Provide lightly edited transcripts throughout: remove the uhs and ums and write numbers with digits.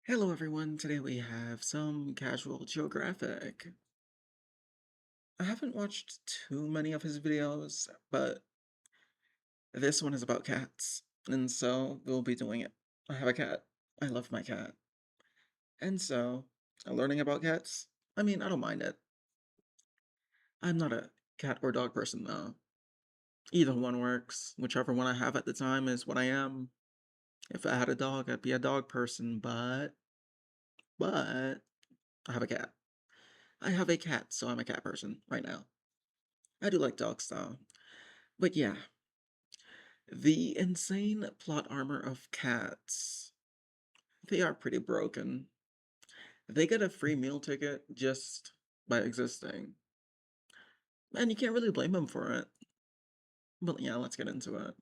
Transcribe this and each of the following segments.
Hello everyone, today we have some Casual Geographic. I haven't watched too many of his videos, but this one is about cats, and so we'll be doing it. I have a cat. I love my cat. And so, learning about cats, I mean, I don't mind it. I'm not a cat or dog person though. Either one works. Whichever one I have at the time is what I am. If I had a dog, I'd be a dog person, but I have a cat. I have a cat, so I'm a cat person right now. I do like dogs though. But yeah, the insane plot armor of cats. They are pretty broken. They get a free meal ticket just by existing. And you can't really blame them for it. But yeah, let's get into it.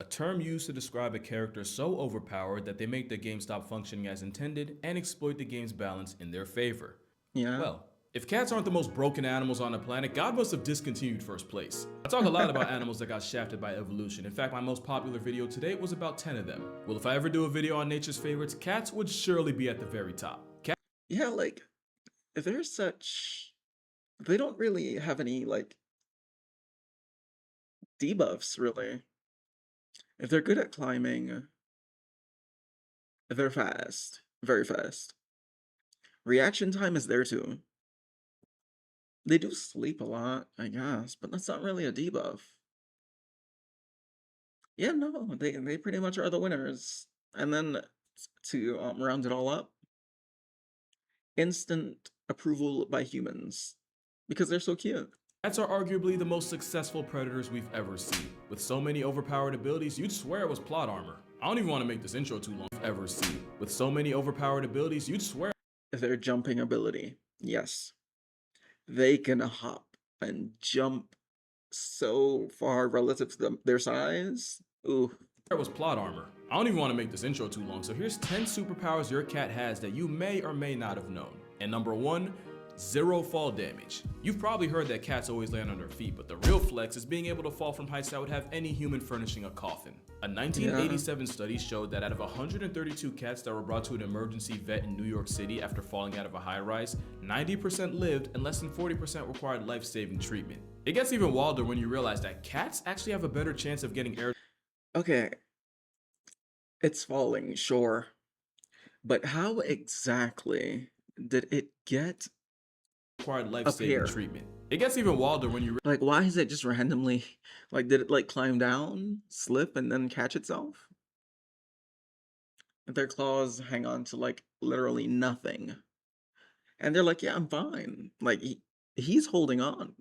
A term used to describe a character so overpowered that they make the game stop functioning as intended and exploit the game's balance in their favor. Yeah. Well, if cats aren't the most broken animals on the planet, God must have discontinued first place. I talk a lot about animals that got shafted by evolution. In fact, my most popular video today was about 10 of them. Well, if I ever do a video on nature's favorites, cats would surely be at the very top. Yeah, like, they're such. They don't really have any, like, debuffs, really. If they're good at climbing, they're fast. Very fast. Reaction time is there too. They do sleep a lot, I guess, but that's not really a debuff. Yeah, no, they pretty much are the winners. And then to round it all up, instant approval by humans because they're so cute. Cats are arguably the most successful predators we've ever seen. With so many overpowered abilities, you'd swear it was plot armor. I don't even want to make this intro too long. Ever seen. With so many overpowered abilities, you'd swear Their jumping ability, yes, they can hop and jump so far relative to their size. Ooh, it was plot armor. I don't even want to make this intro too long, so here's 10 superpowers your cat has that you may or may not have known. And number 1, zero fall damage. You've probably heard that cats always land on their feet, but the real flex is being able to fall from heights that would have any human furnishing a coffin. A yeah. 1987 study showed that out of 132 cats that were brought to an emergency vet in New York City after falling out of a high-rise, 90% lived and less than 40% required life-saving treatment. It gets even wilder when you realize that cats actually have a better chance of getting air Okay, it's falling, sure, but how exactly did it get required up life-saving here? treatment. It gets even wilder when you Like, why is it just randomly? Like, did it like climb down, slip, and then catch itself? Their claws hang on to like literally nothing. And they're like, yeah, I'm fine. Like he's holding on.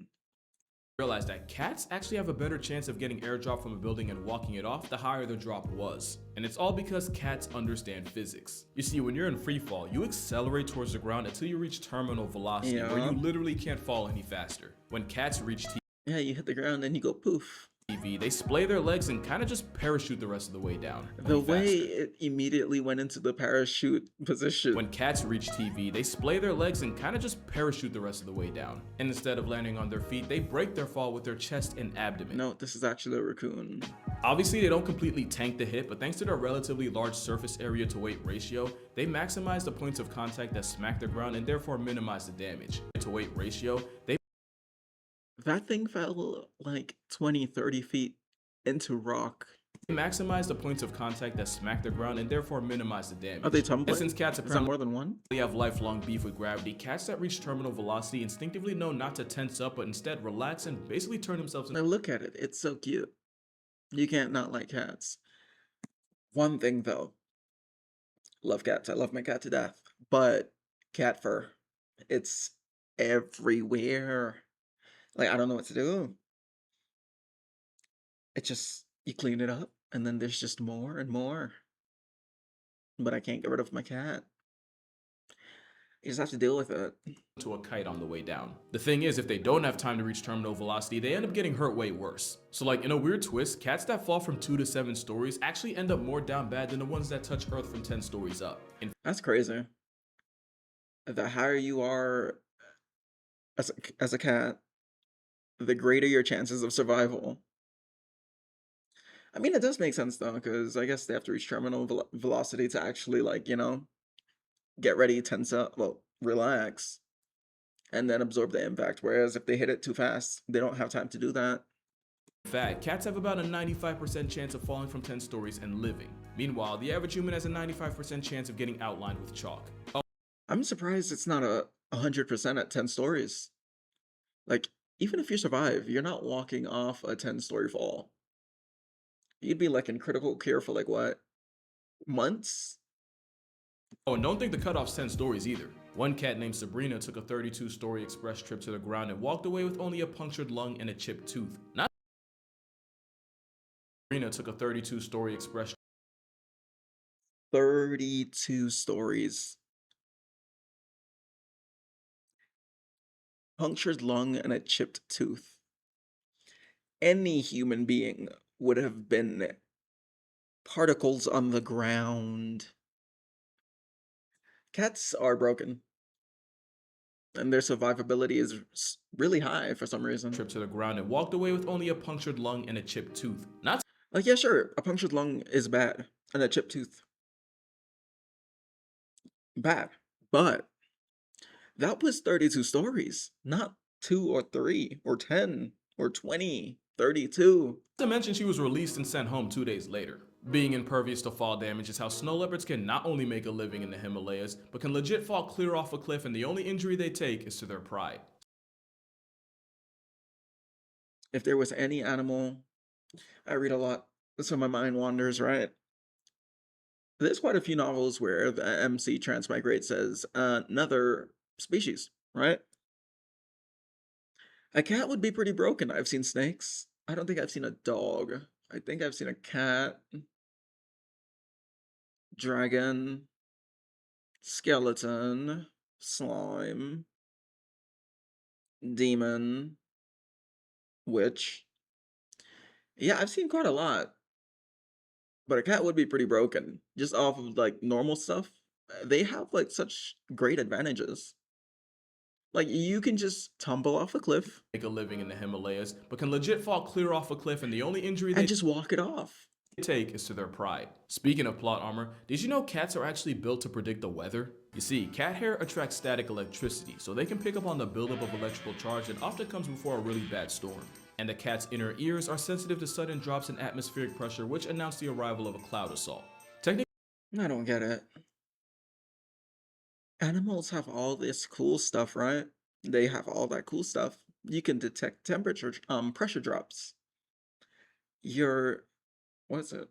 realize that cats actually have a better chance of getting airdrop from a building and walking it off the higher the drop was. And it's all because cats understand physics. You see, when you're in free fall, you accelerate towards the ground until you reach terminal velocity, where you Yeah. literally can't fall any faster. When cats reach Yeah, you hit the ground and you go poof. TV, they splay their legs and kind of just parachute the rest of the way down, The any way faster. it immediately went into the parachute position. When cats reach TV, they splay their legs and kind of just parachute the rest of the way down. And instead of landing on their feet, they break their fall with their chest and abdomen. No, this is actually a raccoon. Obviously, they don't completely tank the hit, but thanks to their relatively large surface area to weight ratio, they maximize the points of contact that smack the ground and therefore minimize the damage. To weight ratio, they That thing fell like 20, 30 feet into rock. maximize the points of contact that smack the ground and therefore minimize the Are they damage. And since tumbling? cats Is that apparently more than one? have lifelong beef with gravity, cats that reach terminal velocity instinctively know not to tense up but instead relax and basically turn themselves into Now look at it. It's so cute. You can't not like cats. One thing though, love cats. I love my cat to death. But cat fur, it's everywhere. Like I don't know what to do. It just you clean it up and then there's just more and more. But I can't get rid of my cat. You just have to deal with it. a kite on the way down. The thing is, if they don't have time to reach terminal velocity, they end up getting hurt way worse. So like in a weird twist, cats that fall from 2 to 7 stories actually end up more down bad than the ones that touch Earth from 10 stories up. In That's crazy. The higher you are as a cat, the greater your chances of survival. I mean, it does make sense though, because I guess they have to reach terminal velocity to actually, like, get ready, tense up, well, relax, and then absorb the impact. Whereas if they hit it too fast, they don't have time to do that. In fact, cats have about a 95% chance of falling from 10 stories and living. Meanwhile, the average human has a 95% chance of getting outlined with chalk. Oh, I'm surprised it's not a 100% at 10 stories. Like, even if you survive, you're not walking off a 10-story fall. You'd be like in critical care for like what, months? and don't think the cutoff's 10 stories either. One cat named Sabrina took a 32-story express trip to the ground and walked away with only a punctured lung and a chipped tooth. Not Sabrina took a 32-story express 32 stories. Punctured lung and a chipped tooth. Any human being would have been particles on the ground. Cats are broken, and their survivability is really high for some reason. trip to the ground and walked away with only a punctured lung and a chipped tooth. Not Like, yeah, sure, a punctured lung is bad, and a chipped tooth, bad. But that was 32 stories, not 2 or 3 or 10 or 20, 32. to mention she was released and sent home 2 days later. Being impervious to fall damage is how snow leopards can not only make a living in the Himalayas, but can legit fall clear off a cliff and the only injury they take is to their pride. If there was any animal, I read a lot, so my mind wanders, right? There's quite a few novels where the MC transmigrates as another species, right? A cat would be pretty broken. I've seen snakes. I don't think I've seen a dog. I think I've seen a cat, dragon, skeleton, slime, demon, witch. Yeah, I've seen quite a lot, but a cat would be pretty broken just off of like normal stuff. They have like such great advantages. Like you can just tumble off a cliff Make a living in the Himalayas, but can legit fall clear off a cliff and the only injury and they just walk it off. take is to their pride. Speaking of plot armor, did you know cats are actually built to predict the weather? You see, cat hair attracts static electricity, so they can pick up on the buildup of electrical charge that often comes before a really bad storm. And the cat's inner ears are sensitive to sudden drops in atmospheric pressure, which announce the arrival of a cloud assault. Technically, I don't get it. Animals have all this cool stuff, right? They have all that cool stuff. You can detect temperature, pressure drops. Your, what is it?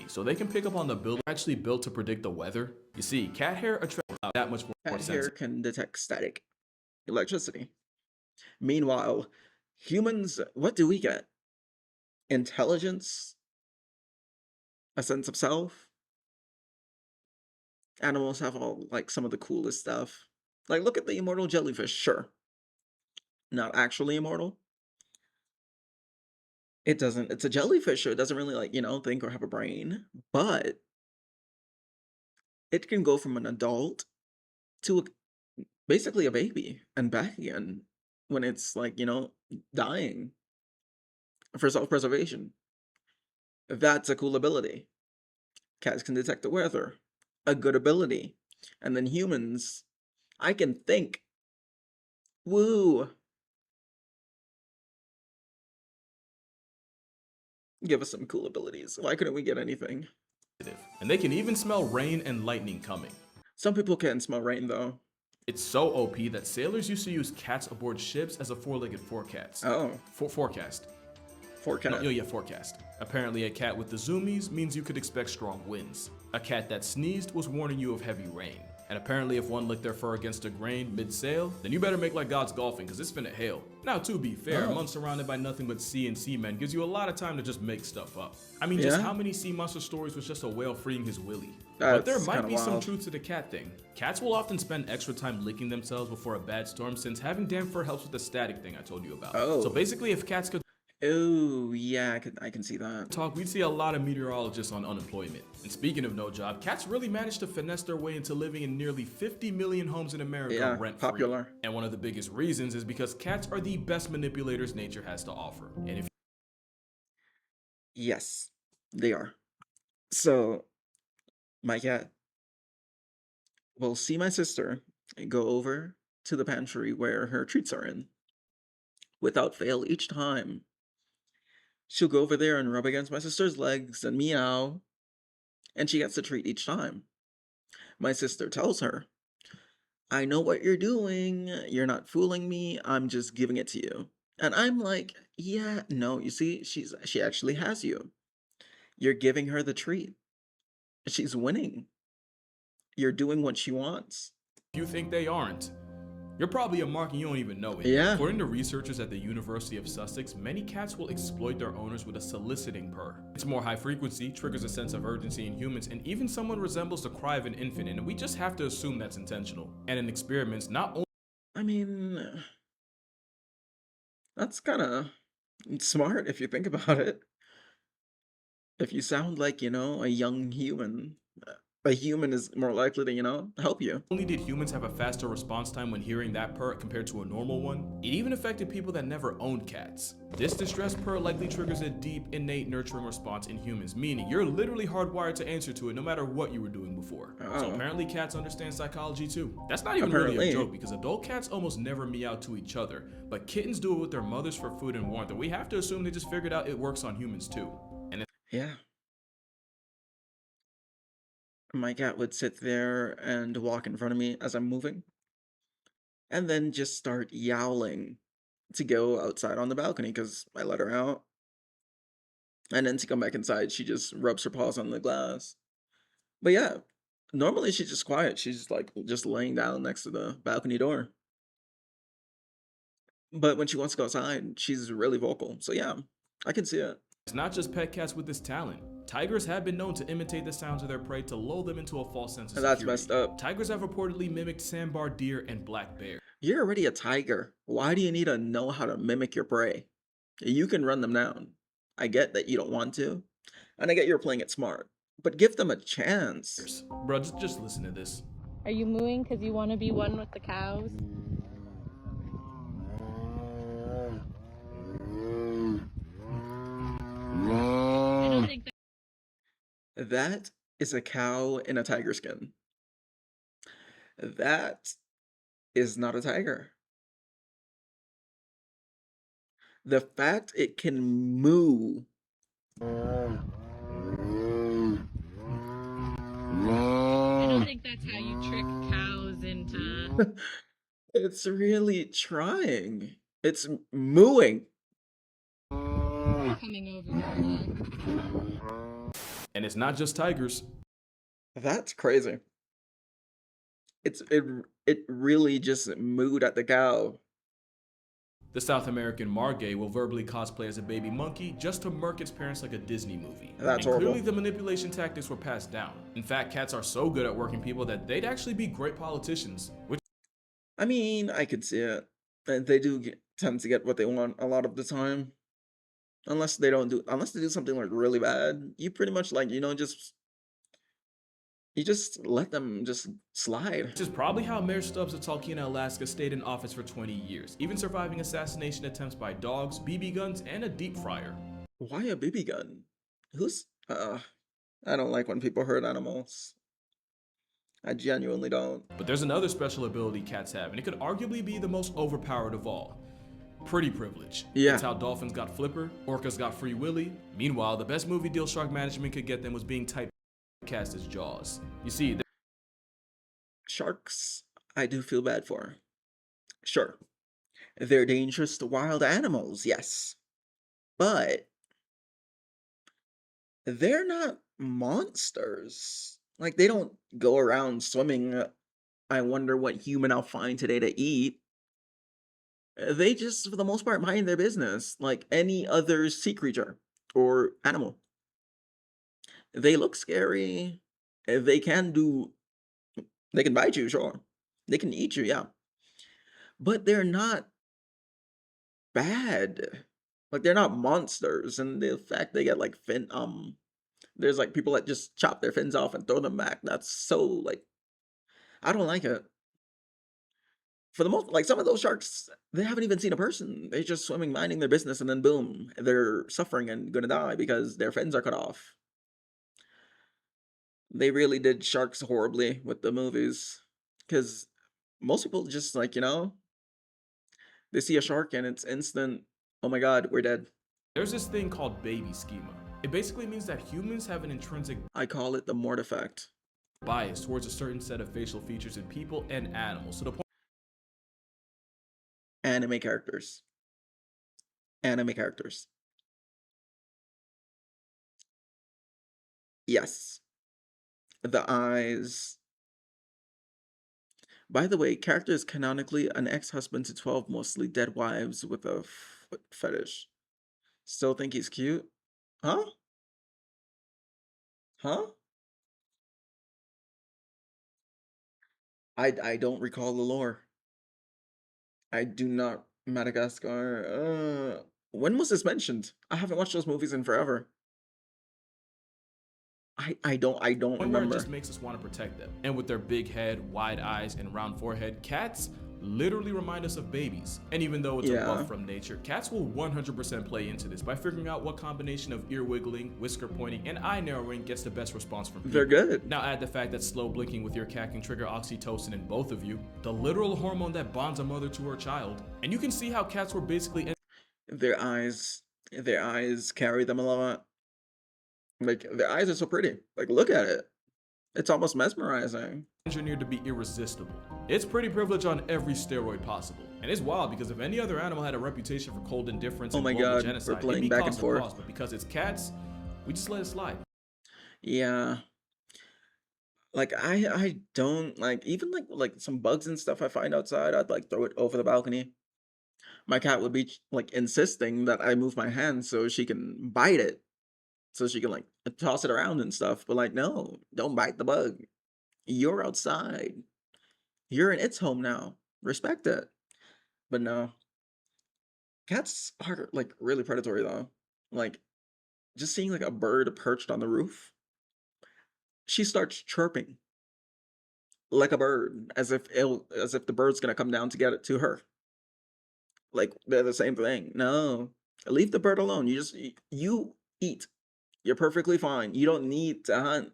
so they can pick up on the buildup actually built to predict the weather. You see, cat hair attracts that much more Cat hair sensitive. can detect static electricity. Meanwhile, humans, what do we get? Intelligence, a sense of self. Animals have all like some of the coolest stuff. Like, look at the immortal jellyfish. Sure, not actually immortal. It doesn't. It's a jellyfish, so it doesn't really like think or have a brain. But it can go from an adult to basically a baby and back again when it's like dying for self-preservation. That's a cool ability. Cats can detect the weather, a good ability. And then humans, I can think. Woo! Give us some cool abilities. Why couldn't we get anything? And they can even smell rain and lightning coming. Some people can't smell rain though. It's so OP that sailors used to use cats aboard ships as a four-legged forecast. Oh, Forecast. poor No, cat. yeah, forecast. Apparently, a cat with the zoomies means you could expect strong winds. A cat that sneezed was warning you of heavy rain. And apparently, if one licked their fur against a grain mid-sail, then you better make like God's golfing, cause it's finna hail. Now, to be fair, a Oh. month surrounded by nothing but sea and seamen gives you a lot of time to just make stuff up. I mean, just Yeah, how many sea monster stories was just a whale freeing his willy? But there that's might kind of be some wild. truth to the cat thing. Cats will often spend extra time licking themselves before a bad storm since having damp fur helps with the static thing I told you about. So Oh, basically, if cats could oh yeah, I can see that. talk, we'd see a lot of meteorologists on unemployment. And speaking of no job, cats really managed to finesse their way into living in nearly 50 million homes in America Yeah, rent-free. popular. And one of the biggest reasons is because cats are the best manipulators nature has to offer. And if Yes, they are. So my cat, will see my sister and go over to the pantry where her treats are in. Without fail, each time, she'll go over there and rub against my sister's legs and meow, and she gets the treat each time. My sister tells her, I know what you're doing. You're not fooling me. I'm just giving it to you. And I'm like, yeah, no, you see, she actually has you. You're giving her the treat. She's winning. You're doing what she wants. You think they aren't. You're probably a mark and you don't even know it. Yeah. According to researchers at the University of Sussex, many cats will exploit their owners with a soliciting purr. It's more high frequency, triggers a sense of urgency in humans, and even someone resembles the cry of an infant, and we just have to assume that's intentional. And in experiments, not only I mean, that's kind of smart if you think about it. If you sound like, a young human, a human is more likely to, help you. only did humans have a faster response time when hearing that purr compared to a normal one, it even affected people that never owned cats. This distress purr likely triggers a deep, innate nurturing response in humans, meaning you're literally hardwired to answer to it no matter what you were doing before. So Oh, apparently cats understand psychology too. That's not even really a apparently. joke because adult cats almost never meow to each other, but kittens do it with their mothers for food and warmth, and we have to assume they just figured out it works on humans too. And Yeah. My cat would sit there and walk in front of me as I'm moving, and then just start yowling to go outside on the balcony because I let her out. And then to come back inside, she just rubs her paws on the glass. But yeah, normally she's just quiet. She's like just laying down next to the balcony door. But when she wants to go outside, she's really vocal. So yeah, I can see it. it's not just pet cats with this talent. Tigers have been known to imitate the sounds of their prey to lull them into a false sense of And that's security. messed up. Tigers have reportedly mimicked sandbar deer and black bears. You're already a tiger. Why do you need to know how to mimic your prey? You can run them down. I get that you don't want to, and I get you're playing it smart, but give them a chance. Bro, just listen to this. Are you mooing because you want to be one with the cows? I don't think That is a cow in a tiger skin. That is not a tiger. The fact it can moo, I don't think that's how you trick cows into it's really trying. It's mooing. coming over here. And it's not just tigers. That's crazy. It really just mooed at the cow. The South American margay will verbally cosplay as a baby monkey just to murk its parents like a Disney movie. That's And clearly horrible. the manipulation tactics were passed down. In fact, cats are so good at working people that they'd actually be great politicians, which I mean, I could see it. They do tend to get what they want a lot of the time. Unless they do something like really bad, you pretty much like, you just let them just slide. is probably how Mayor Stubbs of Talkeetna, Alaska stayed in office for 20 years, even surviving assassination attempts by dogs, BB guns, and a deep fryer. Why a BB gun? Who's I don't like when people hurt animals. I genuinely don't. But there's another special ability cats have, and it could arguably be the most overpowered of all. Pretty privilege. Yeah. It's how dolphins got Flipper, orcas got Free Willy. Meanwhile, the best movie deal shark management could get them was being typecast as Jaws. You see, Sharks, I do feel bad for. Sure. They're dangerous to wild animals, yes. But they're not monsters. Like, they don't go around swimming. I wonder what human I'll find today to eat. They just, for the most part, mind their business like any other sea creature or animal. They look scary. They can do, they can bite you, sure. They can eat you, yeah. But they're not bad. Like, they're not monsters. And the fact they get like there's like people that just chop their fins off and throw them back. That's so like, I don't like it. For the most, like some of those sharks, they haven't even seen a person. They're just swimming, minding their business, and then boom, they're suffering and gonna die because their fins are cut off. They really did sharks horribly with the movies. Because most people just like, they see a shark and it's instant, oh my God, we're dead. There's this thing called baby schema. It basically means that humans have an intrinsic I call it the Mort effect. bias towards a certain set of facial features in people and animals, to the point Anime characters. Anime characters. Yes. The eyes. By the way, character is canonically an ex-husband to 12 mostly dead wives with a foot fetish. Still think he's cute? Huh? Huh? I don't recall the lore. I do not. Madagascar. When was this mentioned? I haven't watched those movies in forever. I don't where it just remember. makes us want to protect them. And with their big head, wide eyes, and round forehead, cats literally remind us of babies. And even though it's a Yeah, buff from nature, cats will 100% play into this by figuring out what combination of ear wiggling, whisker pointing, and eye narrowing gets the best response from they're people. good. Now add the fact that slow blinking with your cat can trigger oxytocin in both of you, the literal hormone that bonds a mother to her child, and you can see how cats were basically Their eyes carry them a lot. Like their eyes are so pretty. Like look at it. It's almost mesmerizing. engineered to be irresistible. It's pretty privilege on every steroid possible. And it's wild because if any other animal had a reputation for cold indifference Oh and my global God, we're genocide, it'd playing be back and cause for forth. pause, but because it's cats, we just let it slide. Yeah. Like I don't like even like some bugs and stuff I find outside, I'd like throw it over the balcony. My cat would be like insisting that I move my hand so she can bite it, so she can like toss it around and stuff. But like, no, don't bite the bug. You're outside. You're in its home now. Respect it. But no, cats are like really predatory though. Like just seeing like a bird perched on the roof, she starts chirping like a bird, as if the bird's gonna come down to get it to her. Like they're the same thing. No, leave the bird alone. You eat. You're perfectly fine. You don't need to hunt.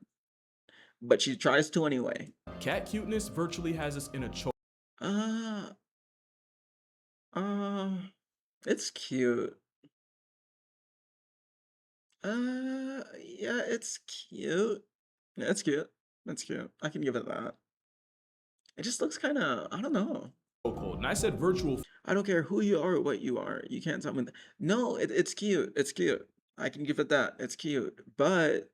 But she tries to anyway. Cat cuteness virtually has us in a choke. Uh, uh, it's cute. Yeah, it's cute. Yeah, it's cute. It's cute. I can give it that. It just looks kind of, I don't know. Cold. And I said virtual I don't care who you are or what you are. You can't tell me that. No, it's cute. It's cute. I can give it that. It's cute. But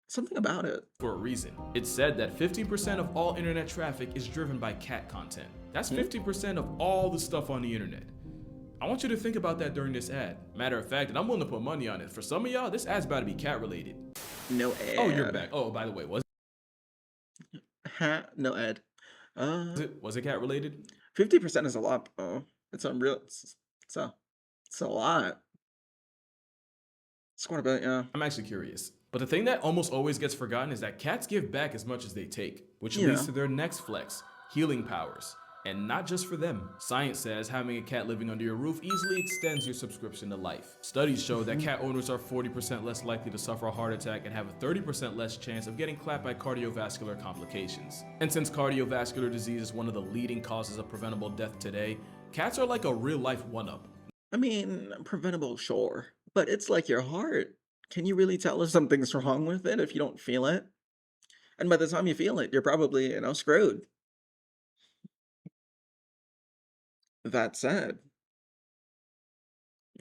something about it. for a reason. It's said that 50% of all internet traffic is driven by cat content. That's Hmm? 50% of all the stuff on the internet. I want you to think about that during this ad. Matter of fact, and I'm willing to put money on it. For some of y'all, this ad's about to be cat related. No Oh, you're ad. back. Oh, by the way, Ha, no ad. was it cat related? 50% is a lot, though. It's unreal. It's a lot. It's quite a bit, yeah. I'm actually curious. But the thing that almost always gets forgotten is that cats give back as much as they take, which leads Yeah. to their next flex, healing powers. And not just for them. Science says having a cat living under your roof easily extends your subscription to life. Studies show that cat owners are 40% less likely to suffer a heart attack and have a 30% less chance of getting clapped by cardiovascular complications. And since cardiovascular disease is one of the leading causes of preventable death today, cats are like a real life one-up. I mean, preventable, sure. But it's like your heart. Can you really tell if something's wrong with it if you don't feel it? And by the time you feel it, you're probably, screwed. That said,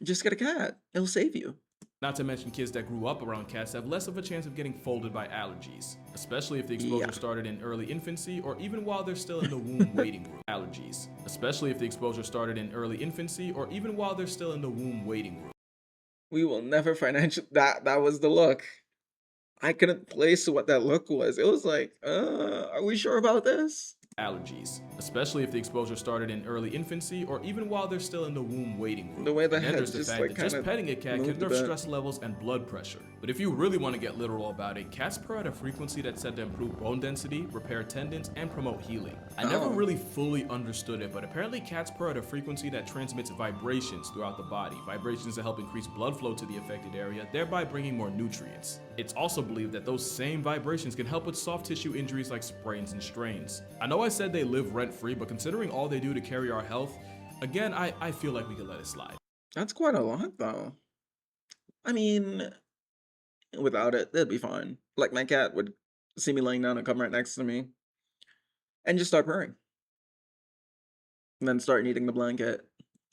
just get a cat. It'll save you. Not to mention kids that grew up around cats have less of a chance of getting folded by allergies, especially if the exposure Yeah. started in early infancy or even while they're still in the womb waiting room. Allergies, especially if the exposure started in early infancy or even while they're still in the womb waiting room. We will never that was the look. I couldn't place what that look was. It was like, are we sure about this? Allergies, especially if the exposure started in early infancy or even while they're still in the womb waiting room. The way the And then head there's the just fact like that just kind petting a of cat can moved a nerf bit. stress levels and blood pressure. But if you really want to get literal about it, cats purr at a frequency that's said to improve bone density, repair tendons, and promote healing. I never Oh. really fully understood it, but apparently cats purr at a frequency that transmits vibrations throughout the body, vibrations that help increase blood flow to the affected area, thereby bringing more nutrients. It's also believed that those same vibrations can help with soft tissue injuries like sprains and strains. I know I I said they live rent-free, but considering all they do to carry our health, again, I feel like we could let it slide. That's quite a lot, though. I mean, without it, they'd be fine. Like, my cat would see me laying down and come right next to me and just start purring, and then start eating the blanket.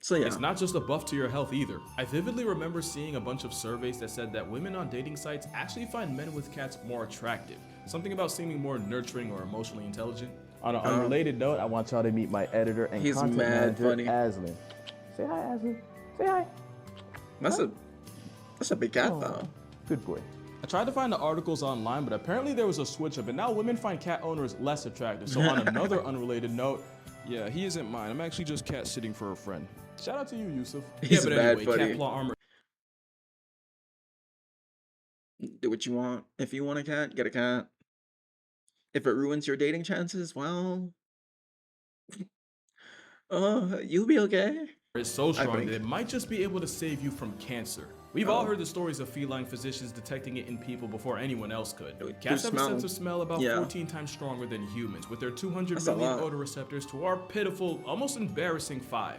So It's yeah, not just a buff to your health either. I vividly remember seeing a bunch of surveys that said that women on dating sites actually find men with cats more attractive. Something about seeming more nurturing or emotionally intelligent. On an unrelated note, I want y'all to meet my editor and He's content mad manager, funny. Aslin. Say hi, Aslin. Say hi. that's a big cat, though. Good boy. I tried to find the articles online, but apparently there was a switch up, and now women find cat owners less attractive. So on another unrelated note, yeah, he isn't mine. I'm actually just cat sitting for a friend. Shout out to you, Yusuf. He's yeah, but mad anyway, funny. cat claw armor Do what you want. If you want a cat, get a cat. If it ruins your dating chances, well, you'll be okay. is so strong think. that it might just be able to save you from cancer. We've all heard the stories of feline physicians detecting it in people before anyone else could. Cats have a smell. sense of smell about Yeah. 14 times stronger than humans, with their 200 That's a million lot. odor receptors to our pitiful, almost embarrassing 5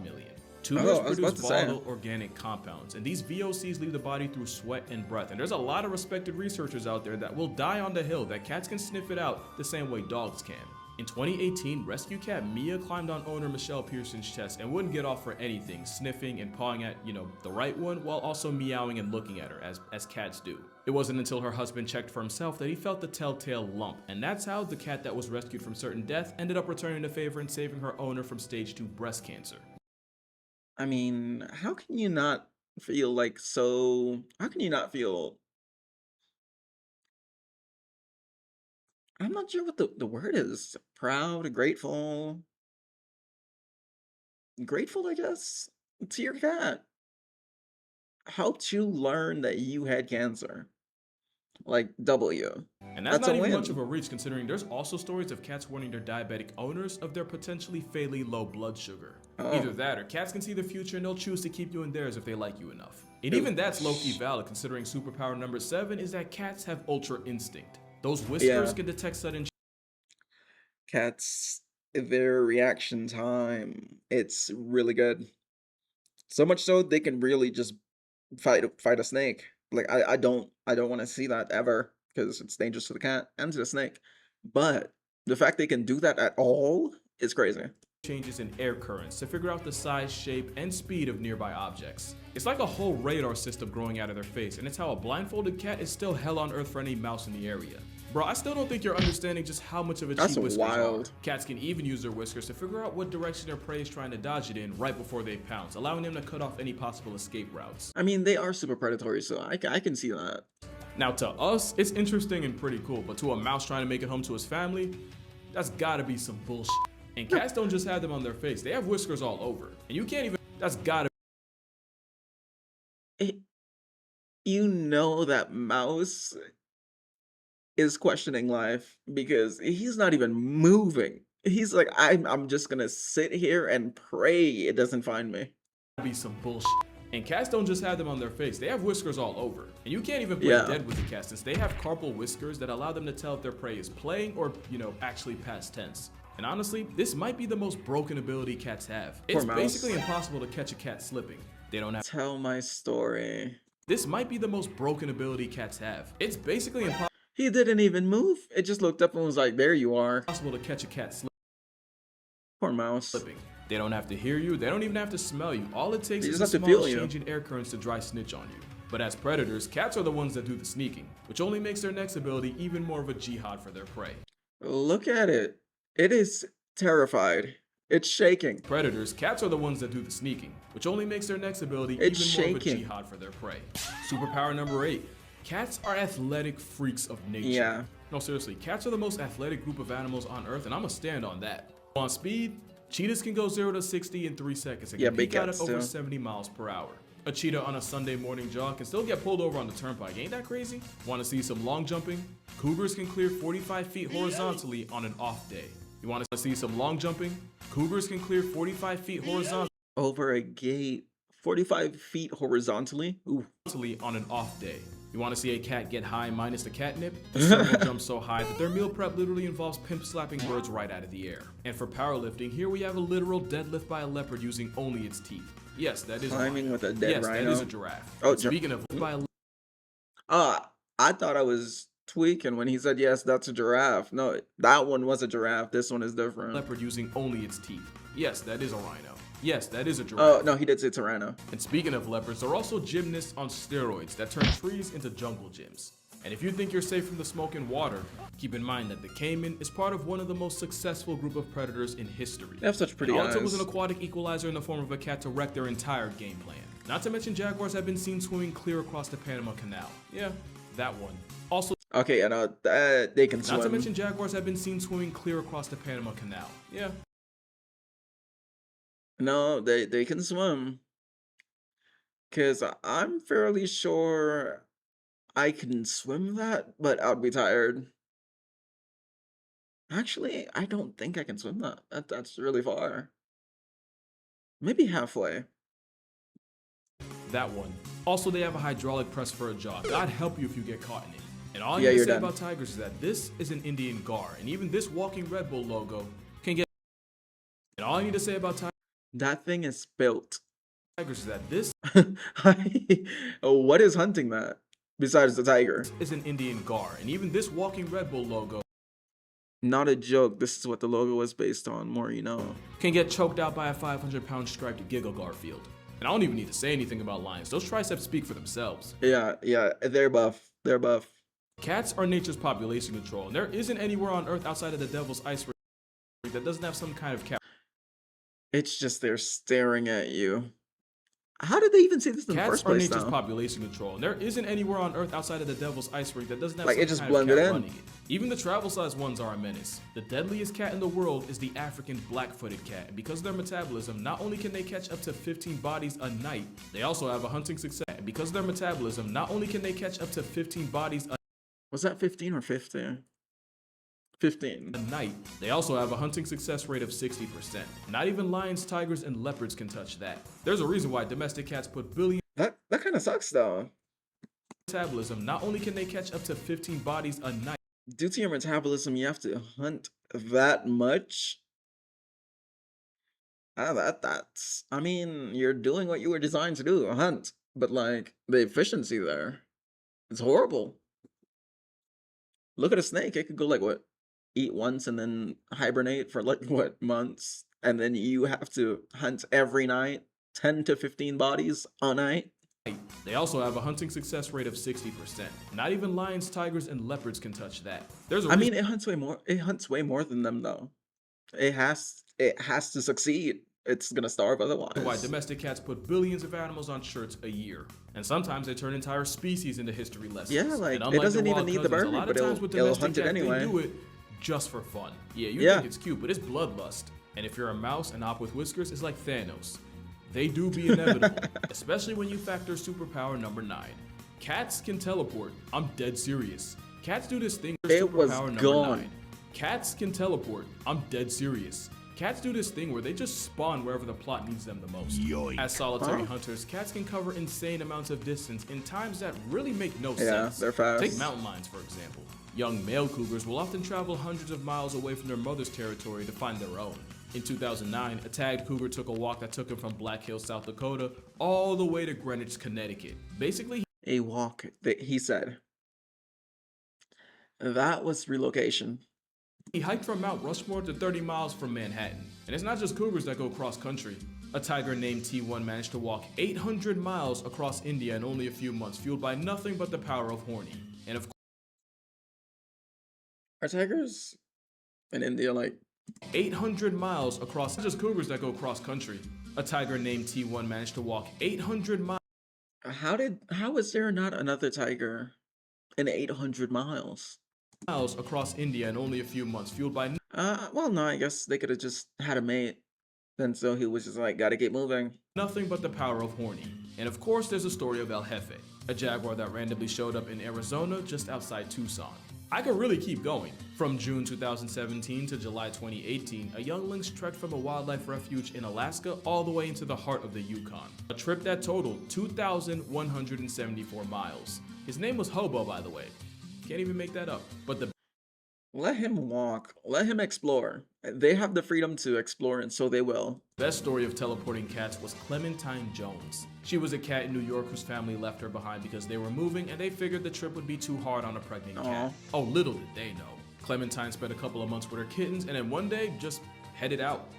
million. Oh, Tumors I was produce about to say. volatile organic compounds, and these VOCs leave the body through sweat and breath. And there's a lot of respected researchers out there that will die on the hill that cats can sniff it out the same way dogs can. In 2018, rescue cat Mia climbed on owner Michelle Pearson's chest and wouldn't get off for anything, sniffing and pawing at, the right one, while also meowing and looking at her, as cats do. It wasn't until her husband checked for himself that he felt the telltale lump, and that's how the cat that was rescued from certain death ended up returning the favor and saving her owner from stage 2 breast cancer. I mean, how can you not feel like so? How can you not feel? I'm not sure what the word is. Proud, grateful, grateful, I guess, to your cat. Helped you learn that you had cancer. Like W. And that's That's not a even win. much of a reach, considering there's also stories of cats warning their diabetic owners of their potentially fatally low blood sugar. Oh. Either that, or cats can see the future and they'll choose to keep you in theirs if they like you enough. And even that's low-key valid, considering superpower number 7 is that cats have ultra instinct. Those whiskers Yeah. can detect sudden Cats, their reaction time, it's really good. So much so they can really just fight a snake. Like I don't want to see that ever because it's dangerous to the cat and to the snake. But the fact they can do that at all is crazy. changes in air currents to figure out the size, shape, and speed of nearby objects. It's like a whole radar system growing out of their face, and it's how a blindfolded cat is still hell on earth for any mouse in the area. Bro, I still don't think you're understanding just how much of a That's cheat whiskers wild. are. Cats can even use their whiskers to figure out what direction their prey is trying to dodge it in right before they pounce, allowing them to cut off any possible escape routes. I mean, they are super predatory, so I can see that. Now to us, it's interesting and pretty cool, but to a mouse trying to make it home to his family, that's gotta be some bullshit. And cats don't just have them on their face, they have whiskers all over. And you can't even, that's gotta You know that mouse is questioning life because he's not even moving. He's like, I'm just gonna sit here and pray it doesn't find me. be some bullshit. And cats don't just have them on their face, they have whiskers all over. And you can't even play Yeah. dead with the cat since they have carpal whiskers that allow them to tell if their prey is playing or, actually past tense. And honestly, this might be the most broken ability cats have. It's mouse. basically impossible to catch a cat slipping. They don't have. Tell my story. This might be the most broken ability cats have. It's basically He didn't even move. It just looked up and was like, there you are. impossible to catch a cat Poor mouse. slipping. They don't have to hear you, they don't even have to smell you. All it takes They is just a have to feel small you. change in air currents to dry snitch on you. But as predators, cats are the ones that do the sneaking, which only makes their next ability even more of a jihad for their prey. Look at it. It is terrified. It's shaking. Predators, cats are the ones that do the sneaking, which only makes their next ability It's even more of a shaking. jihad for their prey. Superpower number 8. Cats are athletic freaks of nature. Yeah. No, seriously, cats are the most athletic group of animals on Earth, and I'ma stand on that. On speed, cheetahs can go 0 to 60 in 3 seconds and Yeah, can big peak out at cats over too. 70 miles per hour. A cheetah on a Sunday morning jog can still get pulled over on the turnpike. Ain't that crazy? Want to see some long jumping? Cougars can clear 45 feet horizontally on an off day. You want to see some long jumping? Cougars can clear 45 feet horizontally Over a gate. 45 feet horizontally. Ooh. on an off day. You want to see a cat get high minus the catnip? The serval jumps so high that their meal prep literally involves pimp slapping birds right out of the air. And for powerlifting, here we have a literal deadlift by a leopard using only its teeth. Yes, that is Climbing with a dead yes, rhino. that is a giraffe. Oh, And speaking of by I thought I was tweaking when he said yes, that's a giraffe. No, that one was a giraffe. This one is different. leopard using only its teeth. Yes, that is a rhino. Yes, that is a giraffe. Oh no, he did say tyranno. And speaking of leopards, they're also gymnasts on steroids that turn trees into jungle gyms. And if you think you're safe from the smoke and water, keep in mind that the caiman is part of one of the most successful group of predators in history. They have such pretty And all it eyes. took was an aquatic equalizer in the form of a cat to wreck their entire game plan. Not to mention jaguars have been seen swimming clear across the Panama Canal. Yeah, that one. Also, Okay, and they can swim. not to mention jaguars have been seen swimming clear across the Panama Canal. Yeah. No, they can swim. Cause I'm fairly sure I can swim that, but I'd be tired. Actually, I don't think I can swim that. That's really far. Maybe halfway. That one. Also, they have a hydraulic press for a jaw. God help you if you get caught in it. And all I Yeah, need to you're say done. about tigers is that this is an Indian gar, and even this walking Red Bull logo can get. And all I need to say about That thing is built. tigers is that this What is hunting that besides the tiger? is an Indian gar, and even this walking Red Bull logo Not a joke. This is what the logo was based on. More you know. can get choked out by a 500-pound striped giggle Garfield. And I don't even need to say anything about lions. Those triceps speak for themselves. Yeah, they're buff. They're buff. Cats are nature's population control, and there isn't anywhere on Earth outside of the Devil's Ice Ring that doesn't have some kind of cat. It's just they're staring at you. How did they even say this in the Cats first are place? nature's Though? population control, and there isn't anywhere on Earth outside of the Devil's Ice Ring that doesn't have Like, some it just kind of blended cat in. running it. Even the travel-sized ones are a menace. The deadliest cat in the world is the African black-footed cat, and because of their metabolism, not only can they catch up to 15 bodies a night, they also have a hunting success. And because of their metabolism, not only can they catch up to 15 bodies Was that 15 or 50? 15. a night, they also have a hunting success rate of 60%. Not even lions, tigers, and leopards can touch that. There's a reason why domestic cats put billions That kind of sucks though. metabolism. Not only can they catch up to 15 bodies a night, Due to your metabolism, you have to hunt that much. That's. I mean, you're doing what you were designed to do, hunt. But like the efficiency there, it's horrible. Look at a snake. It could go like what, eat once and then hibernate for like what, months, and then you have to hunt every night, 10 to 15 bodies a night. they also have a hunting success rate of 60%. Not even lions, tigers, and leopards can touch that. There's a I reason mean, it hunts way more. It hunts way more than them though. It has to succeed. It's gonna starve why otherwise. domestic cats put billions of animals on shirts a year. And sometimes they turn entire species into history lessons. Yeah, like, and it unlike doesn't their even wild need the cousins, bird, a lot but of times with it'll domestic hunt it cats, anyway. they do it just for fun. Yeah, you Yeah. think it's cute, but it's bloodlust. And if you're a mouse, an op with whiskers is like Thanos. They do be inevitable, especially when you factor superpower number 9. Cats can teleport. I'm dead serious. Cats do this thing. It was Superpower number gone. 9. Cats can teleport. I'm dead serious. Cats do this thing where they just spawn wherever the plot needs them the most. As solitary Huh? hunters, cats can cover insane amounts of distance in times that really make no Yeah, sense. they're fast. Take mountain lions, for example. Young male cougars will often travel hundreds of miles away from their mother's territory to find their own. In 2009, a tagged cougar took a walk that took him from Black Hills, South Dakota, all the way to Greenwich, Connecticut. Basically, A walk that he said. That was relocation. he hiked from Mount Rushmore to 30 miles from Manhattan. And it's not just cougars that go cross country. A tiger named T1 managed to walk 800 miles across India in only a few months, fueled by nothing but the power of horny. And of Are tigers in India like 800 miles across, not just cougars that go cross country. A tiger named T1 managed to walk 800 how is there not another tiger in 800 miles? miles across India in only a few months, fueled by Well, no, I guess they could have just had a mate. Then so he was just like, gotta keep moving. nothing but the power of horny. And of course, there's a story of El Jefe, a jaguar that randomly showed up in Arizona just outside Tucson. I could really keep going. From June 2017 to July 2018, a young lynx trekked from a wildlife refuge in Alaska all the way into the heart of the Yukon. A trip that totaled 2,174 miles. His name was Hobo, by the way. Can't even make that up. But the Let him walk. Let him explore. They have the freedom to explore, and so they will. best story of teleporting cats was Clementine Jones. She was a cat in New York whose family left her behind because they were moving and they figured the trip would be too hard on a pregnant cat. Oh, little did they know. Clementine spent a couple of months with her kittens and then one day just headed out.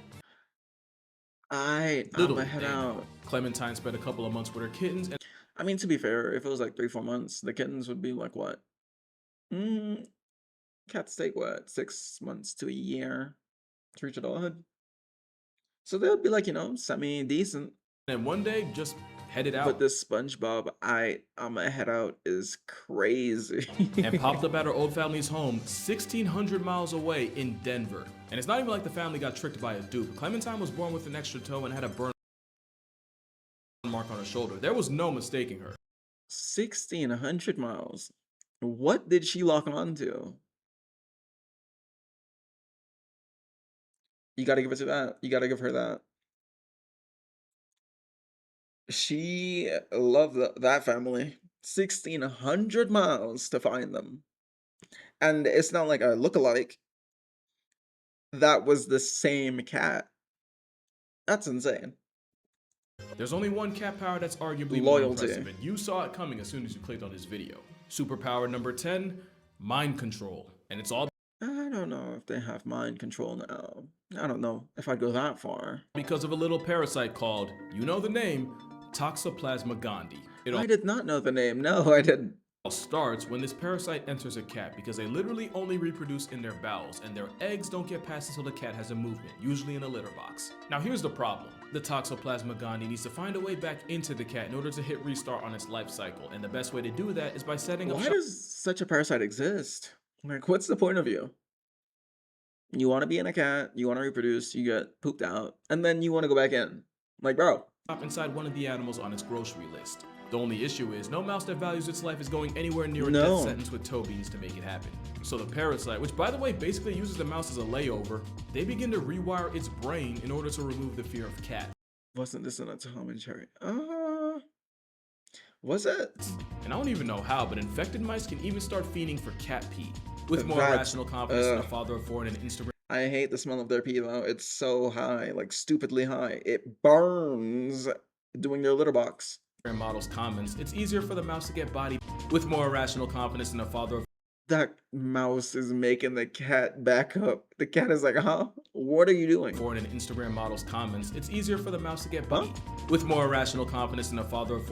I'm Little gonna did head they know. out. Clementine spent a couple of months with her kittens and I mean, to be fair, if it was like 3, 4 months, the kittens would be like what? Mm, cats take what? 6 months to a year to reach adulthood. So they would be like, semi-decent. then one day just headed But out. this SpongeBob, I'm gonna head out is crazy. And popped up at her old family's home 1,600 miles away in Denver. And it's not even like the family got tricked by a dupe. Clementine was born with an extra toe and had a burn mark on her shoulder. There was no mistaking her. 1,600 miles. What did she lock onto? You gotta give it to that. You gotta give her that. She loved that family. 1,600 miles to find them. And it's not like a look-alike. That was the same cat. That's insane. There's only one cat power that's arguably more Loyalty. impressive, and you saw it coming as soon as you clicked on this video. Superpower number 10, mind control. And it's all I don't know if they have mind control now. I don't know if I'd go that far. because of a little parasite called, you know the name, Toxoplasma gondii. It all I did not know the name. No, I didn't. starts when this parasite enters a cat because they literally only reproduce in their bowels and their eggs don't get passed until the cat has a movement, usually in a litter box. Now here's the problem. The Toxoplasma gondii needs to find a way back into the cat in order to hit restart on its life cycle, and the best way to do that is by setting up Why does such a parasite exist? Like, what's the point of you? You want to be in a cat, you want to reproduce, you get pooped out, and then you want to go back in. Like, bro. shop inside one of the animals on its grocery list. The only issue is no mouse that values its life is going anywhere near a No. death sentence with toe beans to make it happen. So the parasite, which by the way basically uses the mouse as a layover, they begin to rewire its brain in order to remove the fear of cats. Wasn't this in a Tom and Jerry? Was it? And I don't even know how, but infected mice can even start fiending for cat pee. With more That's- rational confidence than a father of four and an Instagram I hate the smell of their pee though. It's so high, like stupidly high. It burns doing their litter box. model's comments, it's easier for the mouse to get body with more rational confidence than a father of That mouse is making the cat back up. The cat is like, huh? What are you doing? four and an Instagram model's comments, it's easier for the mouse to get body with more rational confidence than a father of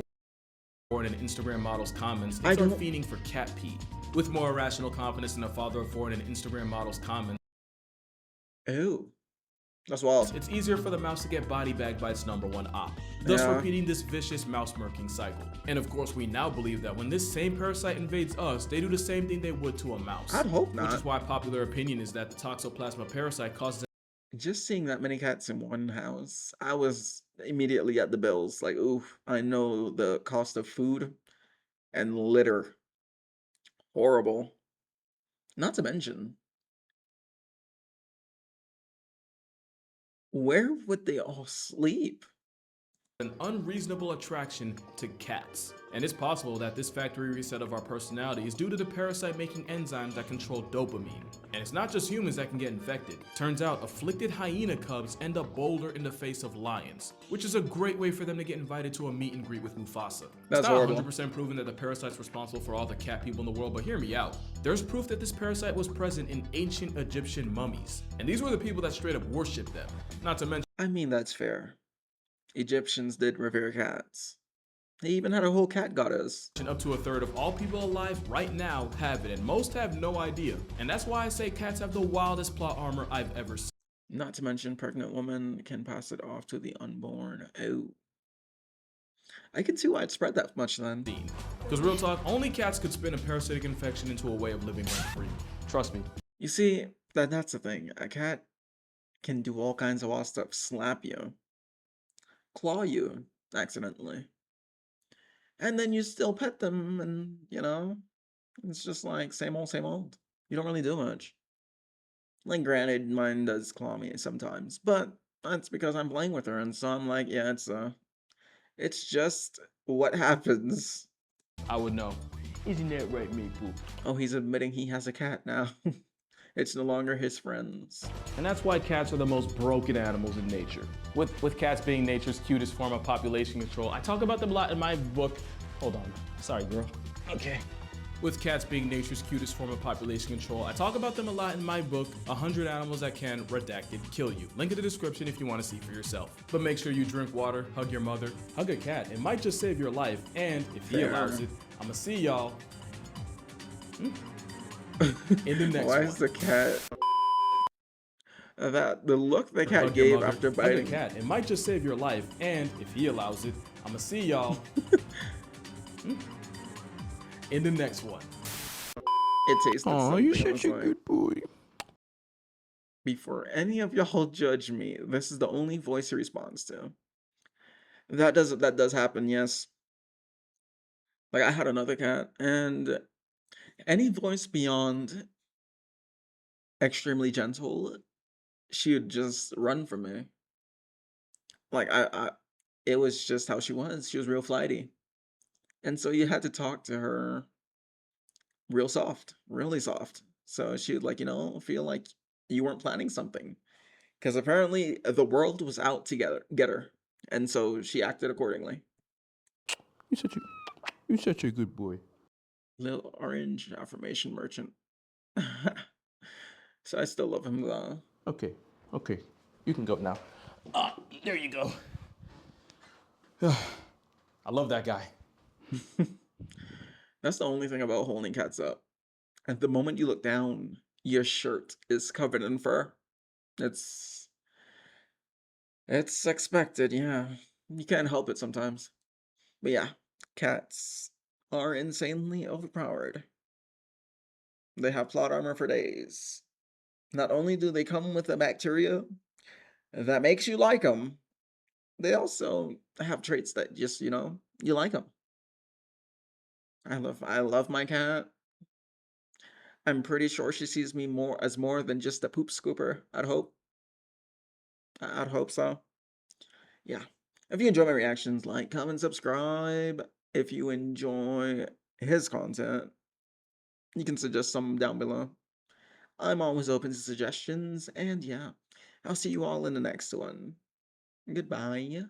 four and an Instagram model's comments, I it's start don't- fiending for cat pee. With more rational confidence than a father of four and an Instagram model's comments, Ew. That's wild. it's easier for the mouse to get body bagged by its number one op, thus Yeah. repeating this vicious mouse murking cycle. And of course, we now believe that when this same parasite invades us, they do the same thing they would to a mouse. I'd hope Which is not. why popular opinion is that the Toxoplasma parasite causes Just seeing that many cats in one house, I was immediately at the bills. Like, oof, I know the cost of food and litter. Horrible. Not to mention, where would they all sleep? an unreasonable attraction to cats. And it's possible that this factory reset of our personality is due to the parasite making enzymes that control dopamine. And it's not just humans that can get infected. Turns out afflicted hyena cubs end up bolder in the face of lions, which is a great way for them to get invited to a meet and greet with Mufasa. That's it's not horrible. 100% proven that the parasite's responsible for all the cat people in the world, but hear me out. There's proof that this parasite was present in ancient Egyptian mummies. And these were the people that straight up worshipped them. Not to mention I mean, that's fair. Egyptians did revere cats. They even had a whole cat goddess. up to a third of all people alive right now have it, and most have no idea. And that's why I say cats have the wildest plot armor I've ever seen. Not to mention, pregnant women can pass it off to the unborn. Oh. I could see why it's spread that much then. Because real talk, only cats could spin a parasitic infection into a way of living rent-free. Trust me. You see, that's the thing. A cat can do all kinds of wild stuff. Slap you. Claw you accidentally. And then you still pet them and, it's just like same old, same old. You don't really do much. Like, granted, mine does claw me sometimes, but that's because I'm playing with her, and so I'm like, yeah, it's just what happens. I would know. Isn't that right, Maple? Oh, he's admitting he has a cat now. It's no longer his friends. And that's why cats are the most broken animals in nature. With cats being nature's cutest form of population control, I talk about them a lot in my book. Hold on. Sorry, girl. Okay. With cats being nature's cutest form of population control, I talk about them a lot in my book, 100 Animals That Can, Redacted, Kill You. Link in the description if you want to see for yourself. But make sure you drink water, hug your mother, hug a cat. It might just save your life. And if he allows it, I'ma see y'all in the next Why one. is the cat... the look the cat Hug your gave mother, after hug a biting. cat. It might just save your life. And if he allows it, I'ma see y'all in the next one. It tasted something. you're I such was a like, good boy. before any of y'all judge me, this is the only voice he responds to. That does happen, yes. Like I had another cat, and any voice beyond extremely gentle, she would just run from me. Like it was just how she was. She was real flighty, and so you had to talk to her real soft, really soft. So she would, like, feel like you weren't planning something, because apparently the world was out to get her, and so she acted accordingly. You're such a good boy. Little orange affirmation merchant. So I still love him though. Okay, okay. You can go now. There you go. I love that guy. That's the only thing about holding cats up. At the moment you look down, your shirt is covered in fur. It's it's expected, yeah. You can't help it sometimes. But yeah, cats are insanely overpowered. They have plot armor for days. Not only do they come with a bacteria that makes you like them, they also have traits that just, you like them. I love my cat. I'm pretty sure she sees me more than just a poop scooper. I'd hope. I'd hope so. Yeah. If you enjoy my reactions, like, comment, subscribe. If you enjoy his content, you can suggest some down below. I'm always open to suggestions, and yeah, I'll see you all in the next one. Goodbye.